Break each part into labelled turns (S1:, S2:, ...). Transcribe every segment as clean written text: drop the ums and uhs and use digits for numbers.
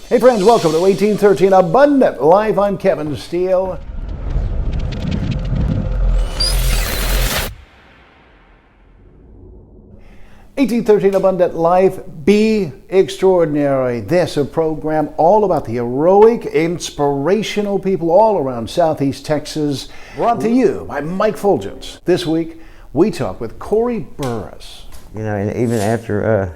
S1: Hey friends, welcome to 1813 Abundant Live. I'm Kevin Steele. "1813 Abundant Life, Be Extraordinary." This is a program all about the heroic, inspirational people all around Southeast Texas, brought to you by Mike Fulgence. This week, we talk with Korey Burris.
S2: You know, and even after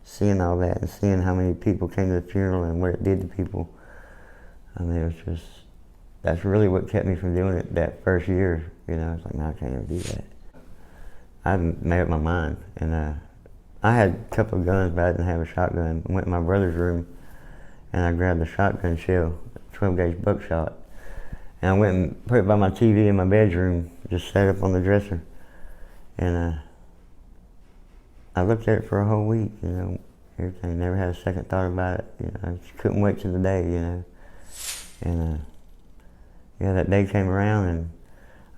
S2: seeing all that and seeing how many people came to the funeral and what it did to people, I mean, it was just, that's really what kept me from doing it that first year. You know, I was like, no, I can't ever do that. I made up my mind, and I had a couple of guns, but I didn't have a shotgun. I went in my brother's room, and I grabbed a shotgun shell, 12-gauge buckshot, and I went and put it by my TV in my bedroom, just sat up on the dresser, and I looked at it for a whole week, you know, everything. Never had a second thought about it, you know. I just couldn't wait till the day, you know. And yeah, that day came around, and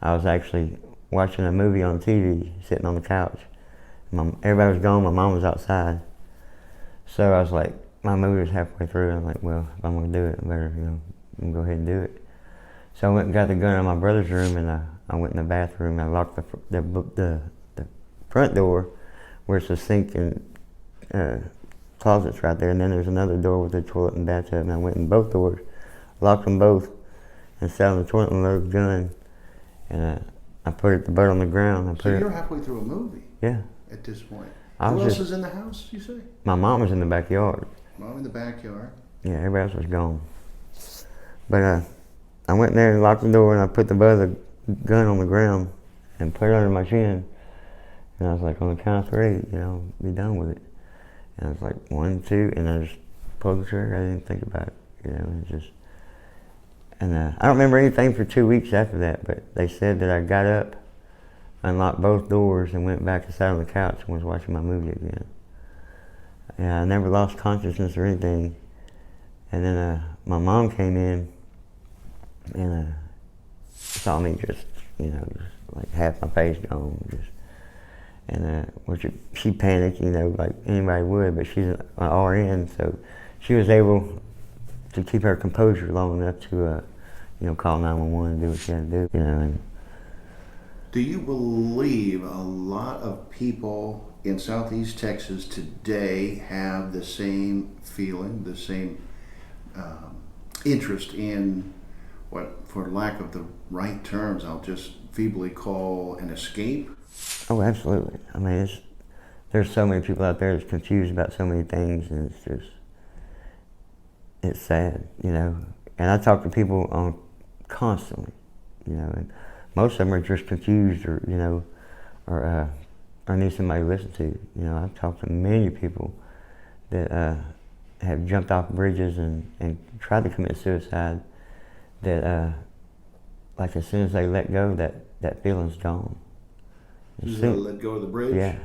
S2: I was actually watching a movie on TV, sitting on the couch. Everybody was gone, my mom was outside. So I was like, my movie was halfway through, and I'm like, well, if I'm gonna do it, I better, you know, I'm gonna go ahead and do it. So I went and got the gun in my brother's room, and I went in the bathroom, and I locked the front door, where it's a sink and closets right there, and then there's another door with a toilet and bathtub, and I went in both doors, locked them both, and sat on the toilet and loaded the gun, and I put the butt on the ground.
S1: So you're halfway through a movie?
S2: Yeah.
S1: At this point. Who else is in the house, you say?
S2: My mom was in the backyard.
S1: Mom in the backyard?
S2: Yeah, everybody else was gone. But I went in there and locked the door, and I put the butt of the gun on the ground and put it under my chin. And I was like, on the count of 3, you know, be done with it. And I was like, 1, 2, and I just pulled the trigger. I didn't think about it, you know, it just. And I don't remember anything for 2 weeks after that, but they said that I got up, unlocked both doors, and went back and sat on the couch and was watching my movie again. And I never lost consciousness or anything. And then my mom came in and saw me just, you know, just like half my face gone, just. And she panicked, you know, like anybody would, but she's an RN, so she was able to keep her composure long enough to, you know, call 911 and do what she had to do, you know. And
S1: do you believe a lot of people in Southeast Texas today have the same feeling, the same interest in what, for lack of the right terms, I'll just feebly call an escape?
S2: Oh, absolutely. I mean, there's so many people out there that's confused about so many things, and it's just, it's sad, you know. And I talk to people constantly, you know, and most of them are just confused, or, you know, or need somebody to listen to. You know, I've talked to many people that have jumped off bridges and tried to commit suicide, that like as soon as they let go, that feeling's gone.
S1: You gotta let go of the bridge?
S2: Yeah,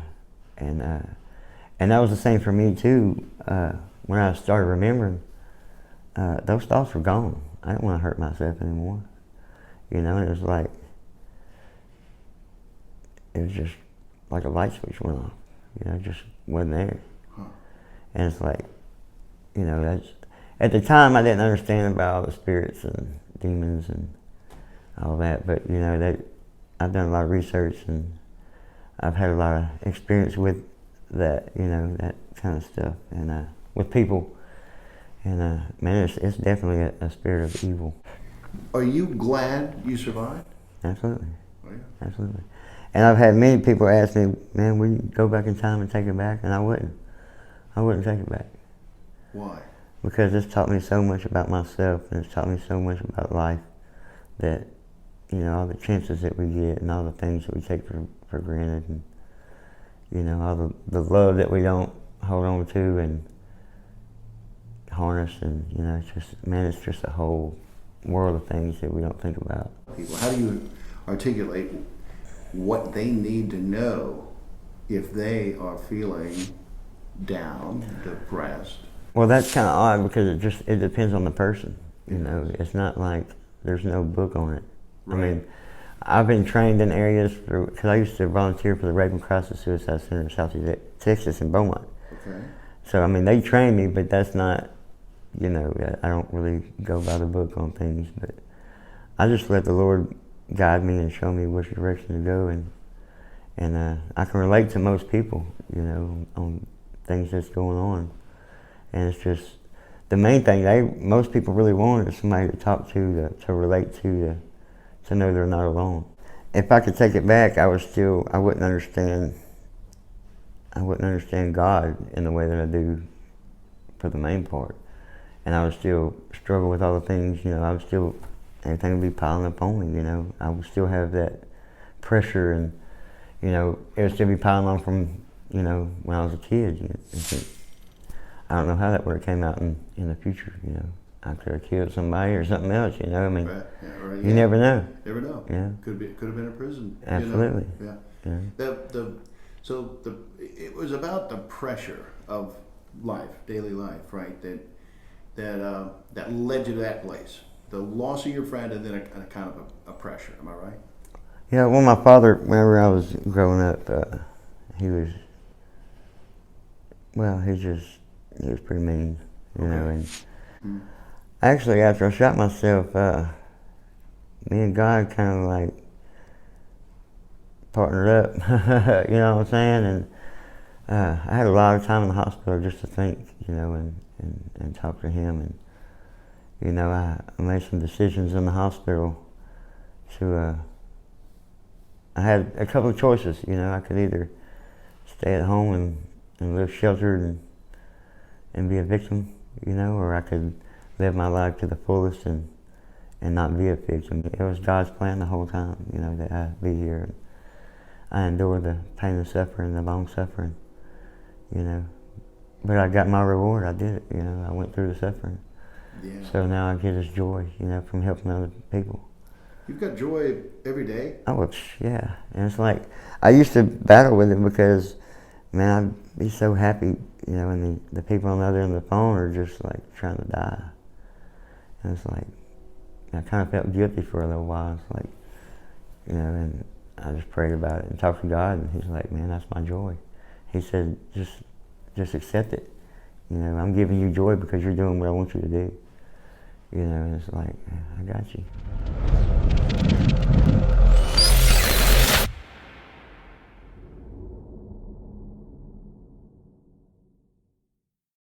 S2: and that was the same for me too. When I started remembering, those thoughts were gone. I didn't want to hurt myself anymore. You know, it was just like a light switch went off. You know, it just wasn't there. Huh. And it's like, you know, at the time I didn't understand about all the spirits and demons and all that, but you know, I've done a lot of research, and I've had a lot of experience with that, you know, that kind of stuff, and with people, and man, it's definitely a spirit of evil.
S1: Are you glad you survived?
S2: Absolutely.
S1: Oh, yeah.
S2: Absolutely. And I've had many people ask me, man, will you go back in time and take it back? And I wouldn't. I wouldn't take it back.
S1: Why?
S2: Because it's taught me so much about myself, and it's taught me so much about life, that, you know, all the chances that we get and all the things that we take for granted, and, you know, all the love that we don't hold on to and harness, and, you know, it's just, man, it's just a whole world of things that we don't think about.
S1: People, how do you articulate what they need to know if they are feeling down, depressed?
S2: Well, that's kind of odd, because it depends on the person, you know. It's not like there's no book on it. Right. I mean, I've been trained in areas, because I used to volunteer for the Rape and Crisis Suicide Center in Southeast Texas in Beaumont.
S1: Okay.
S2: So, I mean, they trained me, but that's not you know, I don't really go by the book on things, but I just let the Lord guide me and show me which direction to go, and I can relate to most people, you know, on things that's going on, and it's just the main thing most people really want is somebody to talk to relate to know they're not alone. If I could take it back, I wouldn't understand God in the way that I do for the main part. And I would still struggle with all the things, you know, everything would be piling up on me, you know. I would still have that pressure, and, you know, it would still be piling on from, you know, when I was a kid. You know. I don't know how that would have came out in the future, you know. I could have killed somebody or something else, you know. I mean,
S1: right. Yeah, right.
S2: You never know.
S1: Never know.
S2: Yeah.
S1: Could have been in prison.
S2: Absolutely.
S1: You know? Yeah. It was about the pressure of life, daily life, right? That led you to that place. The loss of your friend, and then a kind of a pressure. Am I right?
S2: Yeah. Well, my father, whenever I was growing up, he was pretty mean, you know. And actually, after I shot myself, me and God kind of like partnered up. You know what I'm saying? And I had a lot of time in the hospital just to think, you know, and talk to him. And, you know, I made some decisions in the hospital I had a couple of choices, you know. I could either stay at home and live sheltered and be a victim, you know, or I could live my life to the fullest and not be a victim. It was God's plan the whole time, you know, that I'd be here. And I endured the pain and suffering, the long suffering, you know. But I got my reward. I did it, you know. I went through the suffering.
S1: Yeah.
S2: So now I get this joy, you know, from helping other people.
S1: You've got joy every day?
S2: Oh, yeah. And it's like, I used to battle with it because, man, I'd be so happy, you know, and the people on the other end of the phone are just like trying to die. And it's like, I kind of felt guilty for a little while. It's like, you know, and I just prayed about it and talked to God, and he's like, man, that's my joy. He said, just accept it. You know, I'm giving you joy because you're doing what I want you to do. You know, and it's like, I got you.